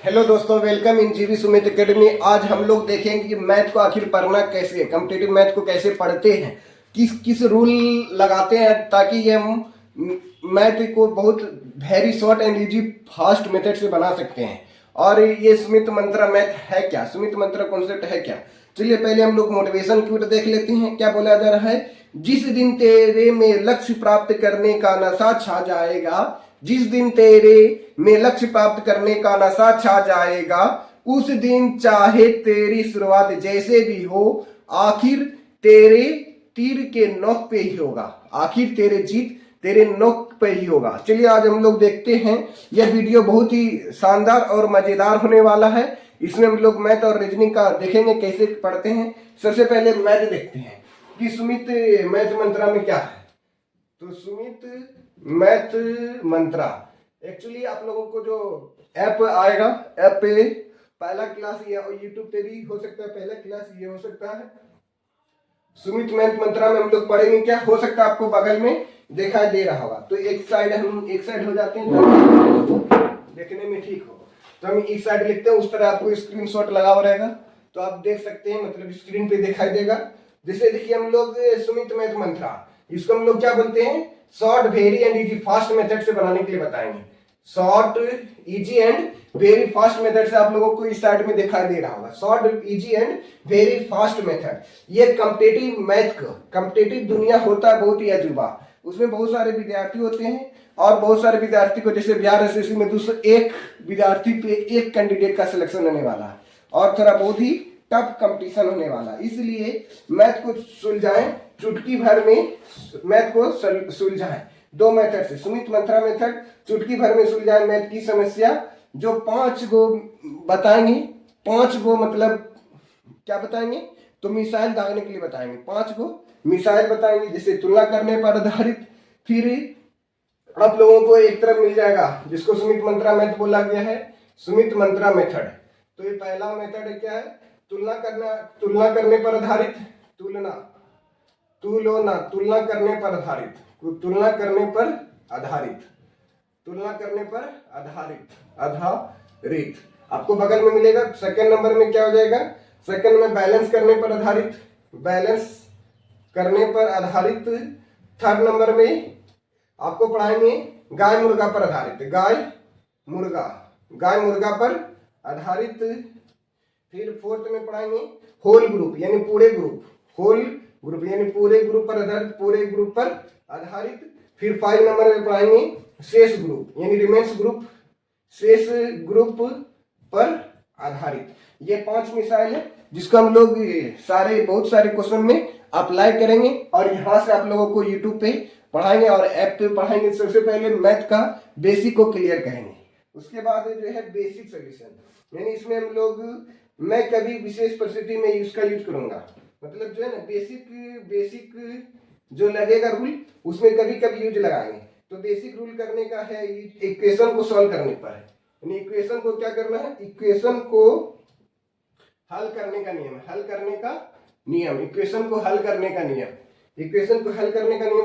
Hello दोस्तों, welcome in जीवी Sumit academy. आज हम लोग देखेंगे कि मैथ को आखिर पढ़ना कैसे है, कॉम्पिटिटिव मैथ को कैसे पढ़ते हैं, किस किस रूल लगाते हैं ताकि ये हम मैथ को बहुत very short and easy fast method से बना सकते हैं। और ये सुमित मंत्रा मैथ है क्या, सुमित मंत्रा कॉन्सेप्ट है क्या। चलिए पहले हम लोग मोटिवेशन क्विट देख लेते हैं। क्या बोला जा रहा है? जिस दिन तेरे में लक्ष्य प्राप्त करने का नशा छा जाएगा, जिस दिन तेरे में लक्ष्य प्राप्त करने का नशा छा जाएगा, उस दिन चाहे तेरी शुरुआत जैसे भी हो, आखिर तेरे तीर के नोक पे ही होगा, आखिर तेरे जीत तेरे नोक पे ही होगा। चलिए आज हम लोग देखते हैं। यह वीडियो बहुत ही शानदार और मजेदार होने वाला है। इसमें हम लोग मैथ और रीजनिंग का देखेंगे कैसे पढ़ते हैं। सबसे पहले मैथ देखते हैं कि सुमित मैथ मंत्रा में क्या है। तो सुमित मैथ मंत्रा एक्चुअली आप लोगों को जो ऐप आएगा, ऐप पे पहला क्लास ये यूट्यूब पे भी हो सकता है, पहला क्लास ये हो सकता है। सुमित मैथ मंत्रा में हम लोग पढ़ेंगे क्या, हो सकता है आपको बगल में दिखाई दे रहा होगा। तो एक साइड हो जाते हैं तो देखने में ठीक हो। तो हम इस साइड लिखते हैं, उस तरह आपको स्क्रीनशॉट लगा हुआ रहेगा तो आप देख सकते हैं, मतलब स्क्रीन पे दिखाई देगा। जैसे देखिए हम लोग सुमित मैथ मंत्रा, इसको हम लोग क्या बोलते हैं, short very and easy fast method से बनाने के लिए बताएंगे। Short easy and very fast method से आप लोगों को इस साइड में दिखाई दे रहा होगा, short easy and very fast method. ये कॉम्पिटिटिव मैथ का, कॉम्पिटिटिव दुनिया होता है बहुत ही अजूबा। उसमें बहुत सारे विद्यार्थी होते हैं और बहुत सारे विद्यार्थी को, जैसे बिहार एसएससी में 201 विद्यार्थी पे एक कैंडिडेट का सिलेक्शन होने वाला है और थोड़ा बहुत ही टफ कंपटीशन होने वाला। इसलिए मैथ को सुलझाएं, चुटकी भर में मैथ को सुलझाएं। दो मेथड से, सुमित मंत्रा मेथड, चुटकी भर में सुलझाएं मैथ की समस्या। जो 5 गो बताएंगे, 5 गो मतलब क्या बताएंगे, तो मिसाइल दागने के लिए बताएंगे। 5 गो मिसाइल बताएंगे, जैसे तुलना करने पर आधारित। फिर आप लोगों को एक तरफ मिल जाएगा जिसको सुमित मंत्रा मैथ बोला गया है, सुमित मंत्रा मेथड। तो ये पहला मेथड क्या है, तुलना करने पर आधारित, तुलना करने पर आधारित, तुलना करने पर आधारित आपको बगल में मिलेगा। सेकंड नंबर में क्या हो जाएगा, सेकंड में बैलेंस करने पर आधारित, थर्ड नंबर में आपको पढ़ाएंगे गाय मुर्गा पर आधारित, गाय मुर्गा पर आधारित। फिर फोर्थ में पढ़ाएंगे होल ग्रुप यानी पूरे ग्रुप, पूरे ग्रुप पर आधारित। फिर 5 नंबर में पढ़ाएंगे शेष ग्रुप यानी रिमेन्स ग्रुप, शेष ग्रुप पर आधारित। ये 5 मिसाइल है जिसको हम लोग बहुत सारे क्वेश्चन में अप्लाई करेंगे और यहाँ से आप लोगों को यूट्यूब पे पढ़ाएंगे और ऐप पे पढ़ाएंगे। सबसे पहले मैथ का बेसिक को क्लियर करेंगे, उसके बाद जो है बेसिक सोल्यूशन, यानी इसमें हम लोग, मैं कभी विशेष परिस्थिति में इसका यूज करूंगा, मतलब जो है ना बेसिक जो लगेगा रूल, उसमें कभी कभी यूज लगाएंगे। तो बेसिक रूल करने का है इक्वेशन को सॉल्व करने पर, यानी इक्वेशन को क्या करना है, इक्वेशन को हल करने का नियम, इक्वेशन को हल करने का नियम।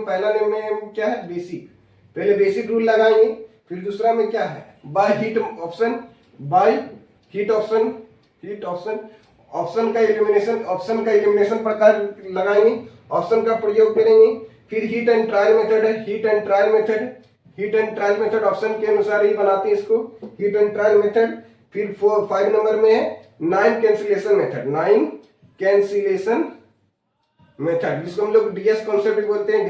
पहला नियम क्या है, बेसिक। पहले बेसिक रूल लगाएंगे। फिर दूसरा में क्या है, बाय हीट ऑप्शन का इलिमिनेशन प्रकार लगाएंगे, ऑप्शन का प्रयोग करेंगे। फिर हीट एंड ट्रायल मेथड है, heat and trial method option के अनुसार ही बनाते हैं इसको, हीट एंड ट्रायल मेथड। फिर 5 नंबर में है 9 कैंसिलेशन मेथड, जिसको हम लोग डीएस कॉन्सेप्ट बोलते हैं,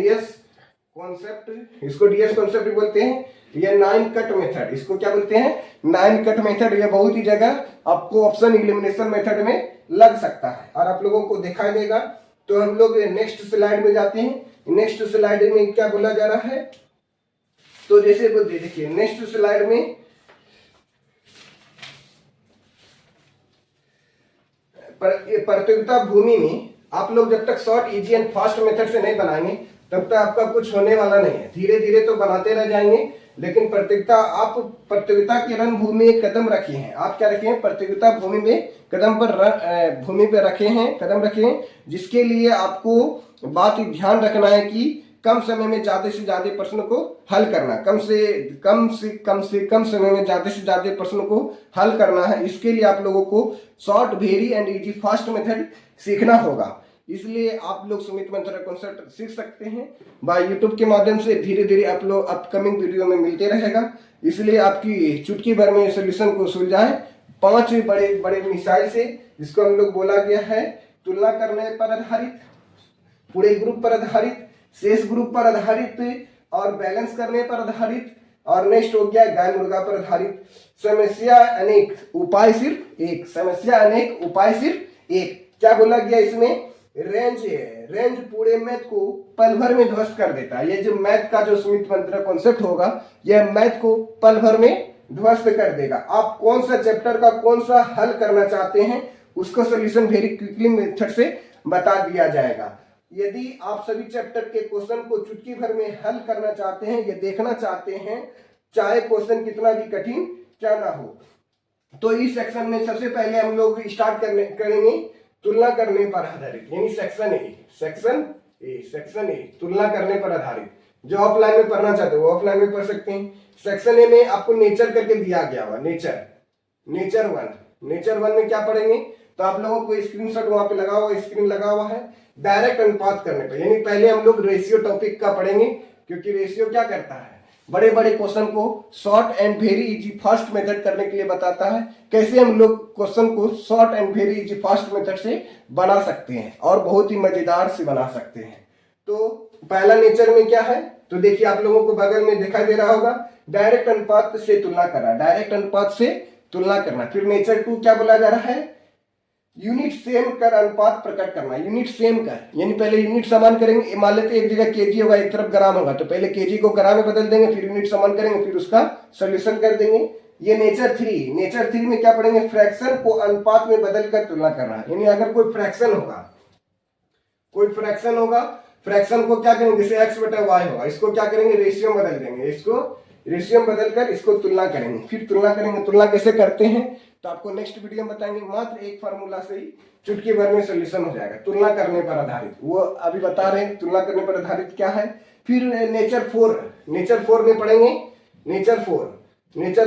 इसको डीएस कॉन्सेप्ट बोलते हैं। ये 9 कट मेथड, इसको क्या बोलते हैं, 9 कट मेथड। ये बहुत ही जगह आपको ऑप्शन इलिमिनेशन मेथड में लग सकता है और आप लोगों को दिखाई देगा। तो हम लोग नेक्स्ट स्लाइड में जाते हैं। नेक्स्ट स्लाइड में क्या बोला जा रहा है, तो जैसे देखिए नेक्स्ट स्लाइड में प्रतियोगिता भूमि में आप लोग जब तक short easy and fast method से नहीं बनाएंगे तब तक आपका कुछ होने वाला नहीं है। धीरे धीरे तो बनाते रह जाएंगे, लेकिन प्रतियोगिता की रणभूमि में कदम रखे हैं। आप क्या रखे हैं, प्रतियोगिता भूमि में कदम रखे हैं, जिसके लिए आपको बात ध्यान रखना है कि कम समय में ज्यादा से ज्यादा प्रश्न को हल करना, कम समय में ज्यादा से ज्यादा प्रश्न को हल करना है। इसके लिए आप लोगों को short, very and easy fast method सीखना होगा। इसलिए आप लोग सुमित मंत्रा कॉन्सेप्ट सीख सकते हैं बाय यूट्यूब के माध्यम से। धीरे धीरे आप लोग अपकमिंग वीडियो में मिलते रहेगा। इसलिए आपकी चुटकी भर में सोल्यूशन को सुलझाएं 5 बड़े बड़े मिसाइल से, जिसको हम लोग बोला गया है तुलना करने पर आधारित, पूरे ग्रुप पर आधारित, शेष ग्रुप पर आधारित और बैलेंस करने पर आधारित, और नेक्स्ट हो गया गाय मुर्गा पर आधारित। समस्या अनेक उपाय सिर्फ एक, समस्या अनेक उपाय सिर्फ एक। क्या बोला गया इसमें? रेंज पूरे मैथ को पल भर में ध्वस्त कर देता है। ये जो मैथ का जो सुमित मंत्रा कॉन्सेप्ट होगा, यह मैथ को पल भर में ध्वस्त कर देगा। आप कौन सा चैप्टर का कौन सा हल करना चाहते हैं, उसको सोल्यूशन वेरी क्विकली मेथड से बता दिया जाएगा। यदि आप सभी चैप्टर के क्वेश्चन को चुटकी भर में हल करना चाहते हैं, ये देखना चाहते हैं, चाहे क्वेश्चन कितना भी कठिन क्या ना हो, तो इस सेक्शन में सबसे पहले हम लोग स्टार्ट करेंगे तुलना करने पर आधारित, यानी सेक्शन ए तुलना करने पर आधारित। जो ऑफलाइन में पढ़ना चाहते हो वो ऑफलाइन में पढ़ सकते हैं। सेक्शन ए में आपको नेचर करके दिया गया हुआ, नेचर वन में क्या पढ़ेंगे, तो आप लोगों को स्क्रीनशॉट वहां पे लगा हुआ, स्क्रीन लगा हुआ है। डायरेक्ट अनुपात करने पर, यानी पहले हम लोग रेशियो टॉपिक का पढ़ेंगे, क्योंकि रेशियो क्या करता है, बड़े बड़े क्वेश्चन को short and very easy fast method करने के लिए बताता है। कैसे हम लोग क्वेश्चन को short and very easy fast method से बना सकते हैं और बहुत ही मजेदार से बना सकते हैं। तो पहला नेचर में क्या है, तो देखिए आप लोगों को बगल में दिखाई दे रहा होगा, डायरेक्ट अनुपात से तुलना करना, डायरेक्ट अनुपात से तुलना करना। फिर नेचर 2 क्या बोला जा रहा है, यूनिट सेम कर अनुपात प्रकट करना। यूनिट सेम कर, यानी पहले यूनिट समान करेंगे। मान लेते एक जगह केजी होगा, एक तरफ ग्राम होगा, तो पहले केजी को ग्राम में बदल देंगे, फिर यूनिट समान करेंगे, फिर उसका सोल्यूशन कर देंगे। ये नेचर 3 में क्या पढ़ेंगे, फ्रैक्शन को अनुपात में बदल कर तुलना करना। यानी अगर कोई फ्रैक्शन होगा, फ्रैक्शन को क्या करेंगे, जैसे x बटा y होगा, इसको क्या करेंगे, रेशियो बदल देंगे, इसको रेशियो बदल कर इसको तुलना करेंगे। फिर तुलना करेंगे, तुलना कैसे करते हैं तो आपको नेक्स्ट वीडियो में बताएंगे। मात्र एक फार्मूला से ही चुटकी भर में सोल्यूशन हो जाएगा तुलना करने पर आधारित, वो अभी बता रहे हैं तुलना करने पर आधारित क्या है। फिर नेचर 4 में पढ़ेंगे। नेचर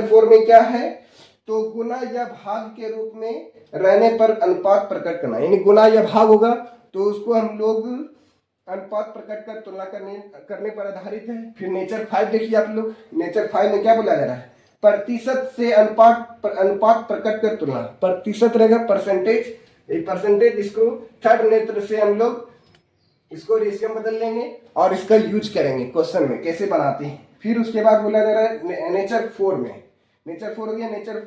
4 में क्या है, तो गुना या भाग के रूप में रहने पर अनुपात प्रकट करना। यानी गुना या भाग होगा तो उसको हम लोग अनुपात प्रकट कर तुलना करने पर आधारित है। फिर नेचर 5 देखिए आप लोग, नेचर 5 में क्या बोला जा रहा है, प्रतिशत से अनुपात प्रकट कर तुलना। प्रतिशत रहेगा परसेंटेज, इसको थर्ड नेचर से हम लोग इसको रेशियो बदल लेंगे और इसका यूज करेंगे क्वेश्चन में कैसे बनाते हैं। फिर उसके बाद बोला जा रहा है नेचर 4 में, नेचर 4 हो गया। नेचर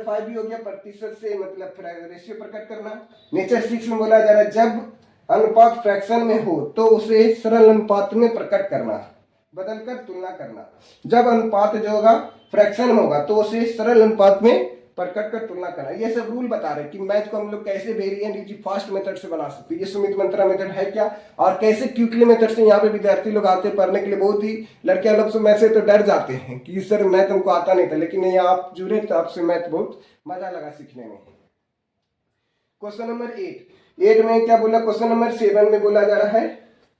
5 भी हो गया, प्रतिशत से मतलब रेशियो प्रकट करना। नेचर 6 में बोला जा रहा है जब अनुपात फ्रैक्शन में हो तो उसे सरल अनुपात में प्रकट करना, बदलकर तुलना करना। जब अनुपात जो होगा फ्रैक्शन में होगा तो उसे सरल अनुपात में प्रकट कर तुलना करना। ये सब रूल बता रहे हैं कि मैथ को हम लोग कैसे very and easy fast method से बना सकते हैं। ये सुमित मंत्रा मेथड है क्या, और कैसे क्विकली मेथड से यहाँ पे विद्यार्थी लोग आते पढ़ने के लिए। बहुत ही लड़के लोग से मैथ से तो डर जाते हैं कि सर मैथ हमको आता नहीं था, लेकिन यहाँ आप जुड़े तो आपसे मैथ बहुत मजा लगा सीखने में। क्वेश्चन नंबर 8 में क्या बोला, क्वेश्चन नंबर 7 में बोला जा रहा है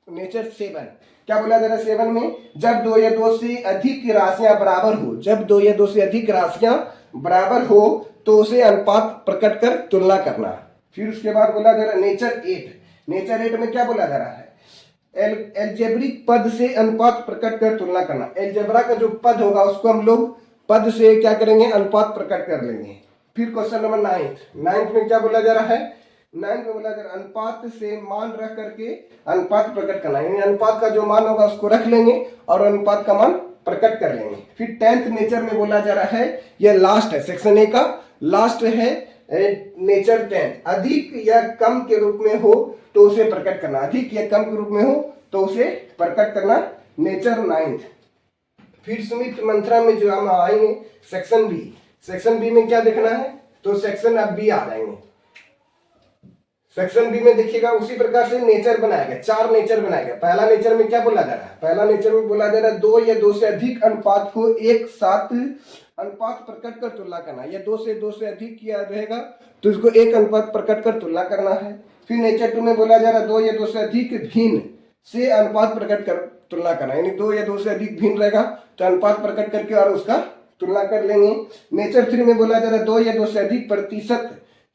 नेचर 7 क्या बोला जा रहा है 7 में, जब 2 या 2 से अधिक राशियां बराबर हो, जब 2 या 2 से अधिक राशियां बराबर हो तो उसे अनुपात प्रकट कर तुलना करना। फिर उसके बाद बोला जा रहा है नेचर 8 में क्या बोला जा रहा है, एल्जेब्रिक पद से अनुपात प्रकट कर तुलना करना। एल्जेब्रा का जो पद होगा उसको हम लोग पद से क्या करेंगे, अनुपात प्रकट कर लेंगे। फिर क्वेश्चन नंबर 9 में क्या बोला जा रहा है, 9 में बोला जा रहा है अनुपात से मान रख करके अनुपात प्रकट करना। यानी अनुपात का जो मान होगा उसको रख लेंगे और अनुपात का मान प्रकट कर लेंगे। फिर 10th नेचर में बोला जा रहा है, यह लास्ट है, सेक्शन ए का लास्ट है नेचर 10, अधिक या कम के रूप में हो तो उसे प्रकट करना। अधिक या कम के रूप में हो तो उसे प्रकट करना, नेचर 9। फिर सुमित मंत्रा में जो हम आएंगे सेक्शन बी में क्या देखना है, तो सेक्शन अब बी आ जाएंगे। सेक्शन बी में देखिएगा उसी प्रकार से नेचर बनाएगा, 4 नेचर बनाएगा। पहला नेचर में क्या बोला जा रहा है, पहला नेचर में बोला जा रहा है 2 या 2 से अधिक अनुपात को एक साथ अनुपात प्रकट कर तुलना करना। या 2 से अधिक किया रहेगा तो इसको एक अनुपात प्रकट कर तुलना करना है। फिर नेचर 2 में बोला जा रहा है 2 या 2 से अधिक भिन्न से अनुपात प्रकट कर तुलना करना, यानी 2 या 2 से अधिक भिन्न रहेगा तो अनुपात प्रकट करके और उसका तुलना कर लेंगे। नेचर 3 में बोला जा रहा है 2 या 2 से अधिक प्रतिशत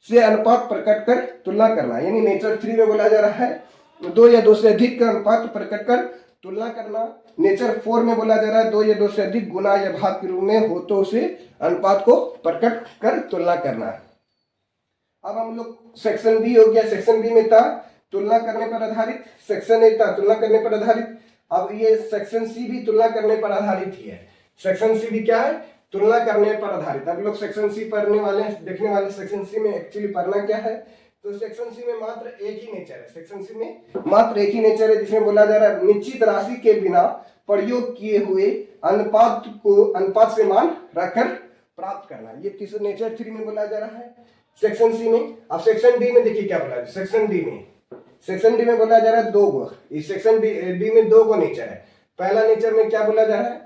से अनुपात प्रकट कर तुलना करना, यानी नेचर 3 में बोला जा रहा है 2 या 2 से अधिक का अनुपात प्रकट कर तुलना करना। नेचर 4 में बोला जा रहा है 2 या 2 से अधिक गुना या भाग के रूप में हो तो उसे अनुपात को प्रकट कर तुलना करना। अब हम लोग सेक्शन बी हो गया, सेक्शन बी में था तुलना करने पर आधारित, सेक्शन ए था तुलना करने पर आधारित। अब ये सेक्शन सी भी तुलना करने पर आधारित ही है। सेक्शन सी भी क्या है? तुलना करने पर आधारित। अब लोग सेक्शन सी पढ़ने वाले हैं, देखने वाले सेक्शन सी में एक्चुअली पढ़ना क्या है। तो सेक्शन सी में मात्र एक ही नेचर है, सेक्शन सी में मात्र एक ही नेचर है जिसमें बोला जा रहा है निश्चित राशि के बिना प्रयोग किए हुए अनुपात से मान रखकर प्राप्त करना। ये तीसरा नेचर 3 में बोला जा रहा है सेक्शन सी में। अब सेक्शन डी में देखिए क्या बोला है। सेक्शन डी में बोला जा रहा है 2 गो, इस सेक्शन डी में 2 गो नेचर है। पहला नेचर में क्या बोला जा रहा है?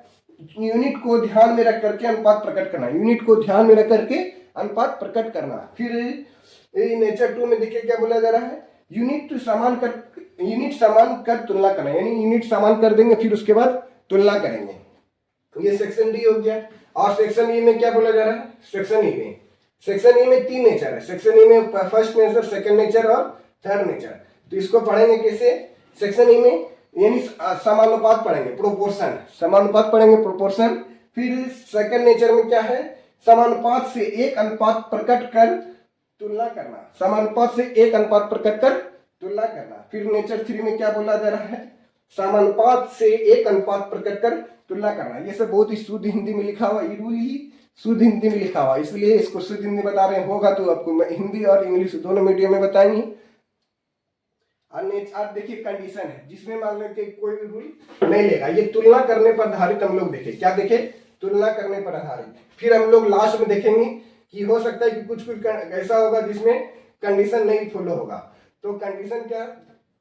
यूनिट को ध्यान में रख करके अनुपात प्रकट करना, यूनिट को ध्यान में रख करके अनुपात प्रकट करना। फिर नेचर 2 में देखिए क्या बोला जा रहा है? यूनिट समान कर तुलना करना, यानी यूनिट समान कर देंगे फिर उसके बाद तुलना करेंगे। ये सेक्शन डी हो गया। और सेक्शन ई में क्या बोला जा रहा है? सेक्शन ई में 3 नेचर है। सेक्शन ई में फर्स्ट नेचर, सेकंड नेचर और थर्ड नेचर। तो इसको पढ़ेंगे कैसे? सेक्शन ई में यानी समानुपात पढ़ेंगे, प्रोपोर्शन, समानुपात पढ़ेंगे, प्रोपोर्शन। फिर सेकंड नेचर में क्या है? समानुपात से एक अनुपात प्रकट कर तुलना करना, समानुपात से एक अनुपात प्रकट कर तुलना करना। फिर नेचर 3 में क्या बोला जा रहा है? समानुपात से एक अनुपात प्रकट कर तुलना करना। ये सब बहुत ही शुद्ध हिंदी में लिखा हुआ, ये रूल ही शुद्ध हिंदी में लिखा हुआ, इसलिए इसको शुद्ध हिंदी बता रहे होगा तो आपको हिंदी और इंग्लिश दोनों मीडियम में बताएंगे। और देखिए कंडीशन है जिसमें मान लो कि कोई भी रूल नहीं लेगा। ये तुलना करने पर आधारित हम लोग देखें, क्या देखे? तुलना करने पर आधारित। फिर हम लोग लास्ट में देखेंगे कि हो सकता है कि कुछ ऐसा होगा जिसमें कंडीशन नहीं फॉलो होगा। तो कंडीशन क्या?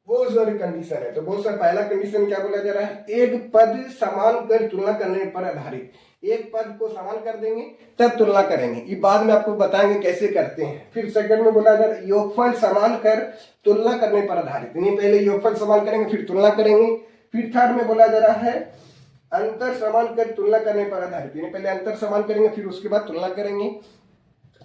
बहुत सारी कंडीशन है। तो बहुत सारा पहला कंडीशन क्या बोला जा रहा है? एक पद समान कर तुलना करने पर आधारित। एक पद को समान कर देंगे तब तुलना करेंगे, ये बाद में आपको बताएंगे कैसे करते हैं। फिर सेकंड में बोला जा रहा है योगफल समान कर तुलना करने पर आधारित, यानी पहले योगफल समान करेंगे फिर तुलना करेंगे। फिर थर्ड में बोला जा रहा है अंतर समान कर तुलना करने पर आधारित, यानी पहले अंतर समान करेंगे फिर उसके बाद तुलना करेंगे।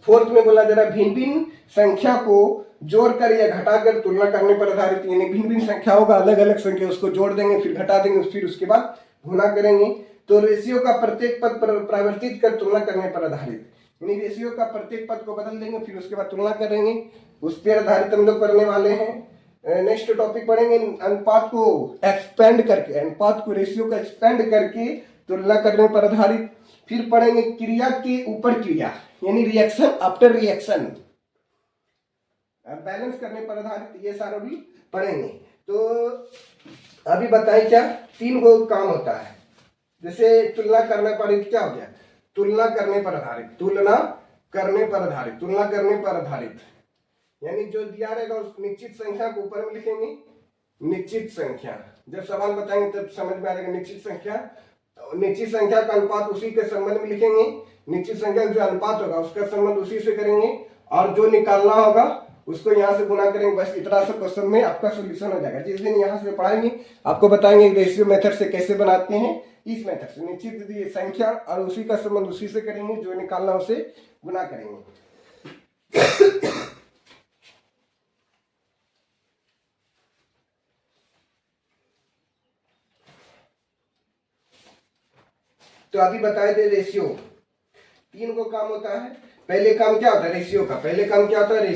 फोर्थ में बोला जा रहा है भिन्न भिन्न संख्या को जोड़कर या घटाकर तुलना करने पर आधारित, यानी भिन्न भिन्न संख्या होगा, अलग अलग संख्या उसको जोड़ देंगे फिर घटा देंगे फिर उसके बाद गुणा करेंगे। तो रेशियो का प्रत्येक पद पर परिवर्तित कर तुलना करने पर आधारित, यानी रेशियो का प्रत्येक पद को बदल देंगे फिर उसके बाद तुलना करेंगे, उस पर आधारित हम लोग करने वाले हैं। नेक्स्ट टॉपिक पढ़ेंगे अनुपात को एक्सपेंड करके, अनुपात को रेशियो का एक्सपेंड करके तुलना करने पर आधारित। फिर पढ़ेंगे क्रिया के ऊपर क्रिया, यानी रिएक्शन आफ्टर रिएक्शन, बैलेंस करने पर आधारित, ये सारा भी पढ़ेंगे। तो अभी बताएं क्या 3 गो काम होता है। जैसे तुलना करने पर क्या हो गया? तुलना करने पर आधारित, तुलना करने पर आधारित, तुलना करने पर आधारित, यानी जो दिया रहेगा उस निश्चित संख्या को ऊपर में लिखेंगे, निश्चित संख्या। जब सवाल बताएंगे तब समझ में आएगा निश्चित संख्या, निश्चित संख्या का अनुपात उसी के संबंध में लिखेंगे, निश्चित संख्या का जो अनुपात होगा उसका संबंध उसी से करेंगे और जो निकालना होगा उसको यहाँ से गुना करेंगे। बस इतना सा क्वेश्चन में आपका सोल्यूशन हो जाएगा। जिस दिन यहाँ से पढ़ाएंगे आपको बताएंगे रेशियो मेथड से कैसे बनाते हैं, इस मेथड से निश्चित दिए संख्या और उसी का संबंध उसी से करेंगे, जो निकालना उसे गुना करेंगे। तो अभी बताए थे रेशियो 3 को काम होता है। पहले काम क्या होता है? रेशियो का पहले काम क्या होता है?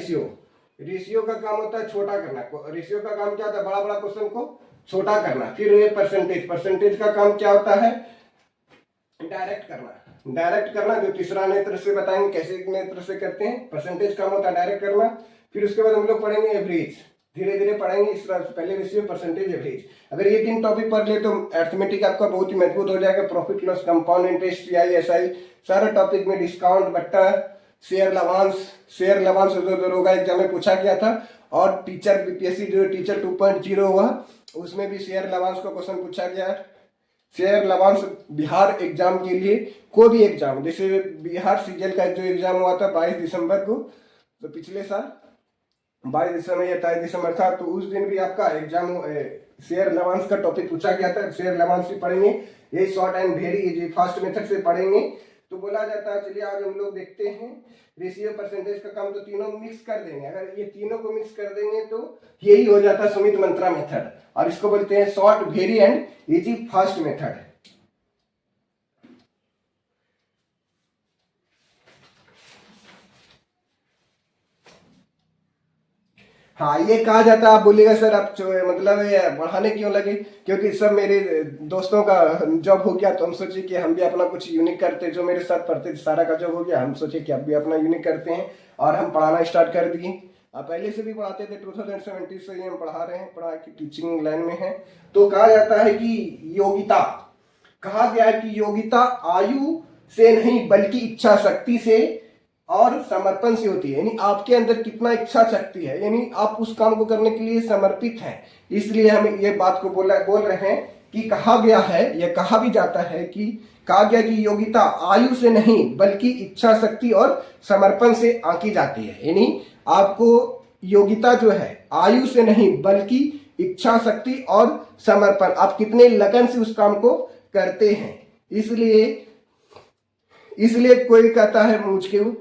रेशियो का काम होता है छोटा करना। रेशियो का काम क्या होता है? बड़ा बड़ा क्वेश्चन को छोटा करना। फिर ये परसेंटेज का काम क्या होता है? डायरेक्ट करना, जो तीसरा नेत्र से बताएंगे कैसे नेत्र से करते हैं। परसेंटेज काम होता है डायरेक्ट करना। फिर उसके बाद हम लोग पढ़ेंगे एवरेज, धीरे धीरे पढ़ेंगे। इस तरह पहले रेशियो, परसेंटेज, एवरेज। अगर ये 3 टॉपिक पढ़ ले तो अर्थमेटिक आपका बहुत ही मजबूत हो जाएगा। Profit loss, compound interest, CI, सारा टॉपिक में डिस्काउंट, बट्टा, शेयर लवांश दरोगा एग्जाम में पूछा गया था। और टीचर BPSC जो टीचर 2.0 हुआ उसमें भी शेयर लवांश का क्वेश्चन पूछा गया। शेयर लवांश बिहार एग्जाम के लिए कोई भी एग्जाम, जैसे बिहार CGL का जो एग्जाम हुआ था 22 दिसंबर को, तो पिछले साल 22 दिसंबर या 23 दिसंबर था, तो उस दिन भी आपका एग्जाम शेयर लवांस का टॉपिक पूछा गया था। शेयर लवांस भी पढ़ेंगे, ये short and very easy fast method से पढ़ेंगे। तो बोला जाता है, चलिए आज हम लोग देखते हैं रेशियो परसेंटेज का काम, तो तीनों मिक्स कर देंगे। अगर ये तीनों को मिक्स कर देंगे तो यही हो जाता है सुमित मंत्रा मेथड, और इसको बोलते हैं short very and easy fast method. हाँ, ये कहा जाता है, आप बोलिएगा सर आप मतलब ये बढ़ाने क्यों लगे, क्योंकि सब मेरे दोस्तों का जॉब हो गया, तो हम सोचे कि हम भी अपना कुछ यूनिक करते। जो मेरे साथ पढ़ते थे सारा का जॉब हो गया, हम सोचे कि अब भी अपना यूनिक करते हैं, और हम पढ़ाना स्टार्ट कर दिए। आप पहले से भी पढ़ाते थे, 2017 से ही हम पढ़ा रहे हैं, पढ़ा की टीचिंग लाइन में है। तो कहा जाता है कि योग्यता, कहा गया है कि योग्यता आयु से नहीं बल्कि इच्छा शक्ति से और समर्पण से होती है। यानी आपके अंदर कितना इच्छा शक्ति है, यानी आप उस काम को करने के लिए समर्पित हैं। इसलिए हम ये बात को बोल रहे हैं कि कहा गया है, यह कहा भी जाता है कि कहा गया कि योग्यता आयु से नहीं बल्कि इच्छा शक्ति और समर्पण से आंकी जाती है। यानी आपको योग्यता जो है आयु से नहीं बल्कि इच्छा शक्ति और समर्पण, आप कितने लगन से उस काम को करते हैं। इसलिए कोई कहता है मुझको,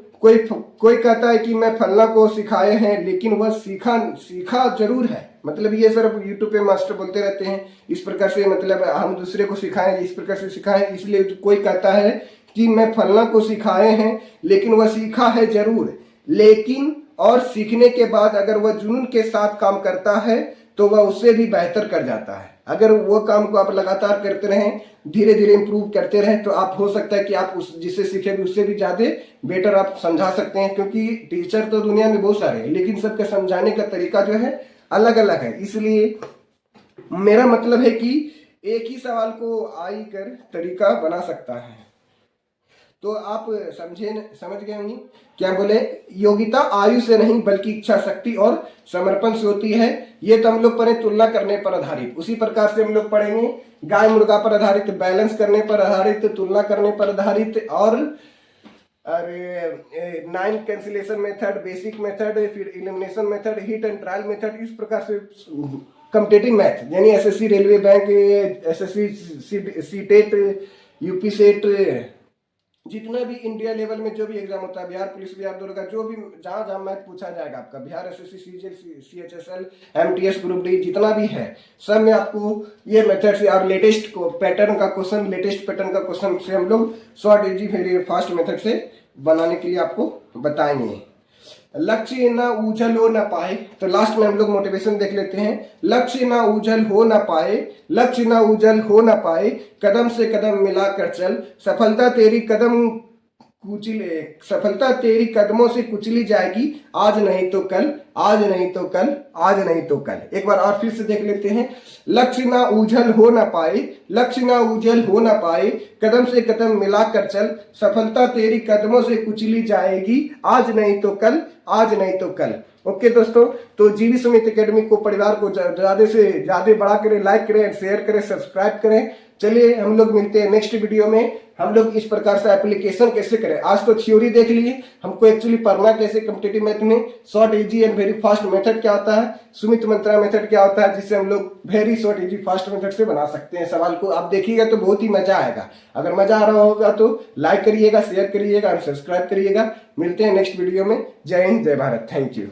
कोई कहता है कि मैं फलना को सिखाए हैं, लेकिन वह सीखा जरूर है। मतलब ये सर यूट्यूब पे मास्टर बोलते रहते हैं इस प्रकार से, मतलब हम दूसरे को सिखाएं, इस प्रकार से सिखाएं। इसलिए कोई कहता है कि मैं फलना को सिखाए हैं, लेकिन वह सीखा है जरूर, लेकिन और सीखने के बाद अगर वह जुनून के साथ काम करता है तो वह उससे भी बेहतर कर जाता है। अगर वो काम को आप लगातार करते रहें, धीरे धीरे इंप्रूव करते रहें, तो आप हो सकता है कि आप उस जिससे सीखे भी उससे भी ज़्यादा बेटर आप समझा सकते हैं। क्योंकि टीचर तो दुनिया में बहुत सारे हैं, लेकिन सबके समझाने का तरीका जो है अलग अलग है। इसलिए मेरा मतलब है कि एक ही सवाल को आई कर तरीका बना सकता है। तो आप समझ गए होंगे क्या बोले, योग्यता आयु से नहीं बल्कि इच्छा शक्ति और समर्पण से होती है। ये तो हम लोग पढ़े तुलना करने पर आधारित। उसी प्रकार से हम लोग पढ़ेंगे गाय मुर्गा पर आधारित, बैलेंस करने पर आधारित, तुलना करने पर आधारित, और अरे 9 कैंसिलेशन मेथड, बेसिक मेथड, फिर elimination method, hit and trial method. इस प्रकार से कॉम्पिटिटिव मैथ यानी SSC, railway bank, SSC, CTET, UP set, जितना भी इंडिया लेवल में जो भी एग्जाम होता है, बिहार पुलिस, बिहार दरोगा, जो भी जहाँ जहाँ मैथ पूछा जाएगा आपका, Bihar SSC, CGL, CHSL, MTS, group D, जितना भी है सब में आपको ये मेथड से और लेटेस्ट पैटर्न का क्वेश्चन से हम लोग short easy very fast method से बनाने के लिए आपको बताएंगे। लक्ष्य ना उजल हो ना पाए, तो लास्ट में हम लोग मोटिवेशन देख लेते हैं। लक्ष्य ना उजल हो ना पाए, लक्ष्य ना उजल हो ना पाए, कदम से कदम मिलाकर चल, सफलता तेरी कदमों से कुचली जाएगी, आज नहीं तो कल, आज नहीं तो कल, आज नहीं तो कल। एक बार और फिर से देख लेते हैं। लक्ष्य ना उजल हो ना पाए, लक्ष्य ना उजल हो ना पाए, कदम से कदम मिलाकर चल, सफलता तेरी कदमों से कुचली जाएगी, आज नहीं तो कल, आज नहीं तो कल। ओके दोस्तों, तो जीवी सुमित एकेडमी को परिवार को ज्यादा से ज्यादा बड़ा करें, लाइक करें, शेयर करें, सब्सक्राइब करें। चलिए हम लोग मिलते हैं नेक्स्ट वीडियो में। हम लोग इस प्रकार से एप्लीकेशन कैसे करें, आज तो थ्योरी देख लिए, हमको एक्चुअली पढ़ना कैसे कॉम्पिटिटिव मैथ में, short easy and very fast method क्या होता है, सुमित मंत्रा मेथड क्या होता है, जिससे हम लोग very short easy fast method से बना सकते हैं सवाल को। आप देखिएगा तो बहुत ही मजा आएगा। अगर मजा आ रहा होगा तो लाइक करिएगा, शेयर करिएगा और सब्सक्राइब करिएगा। मिलते हैं नेक्स्ट वीडियो में। जय हिंद, जय भारत, थैंक यू।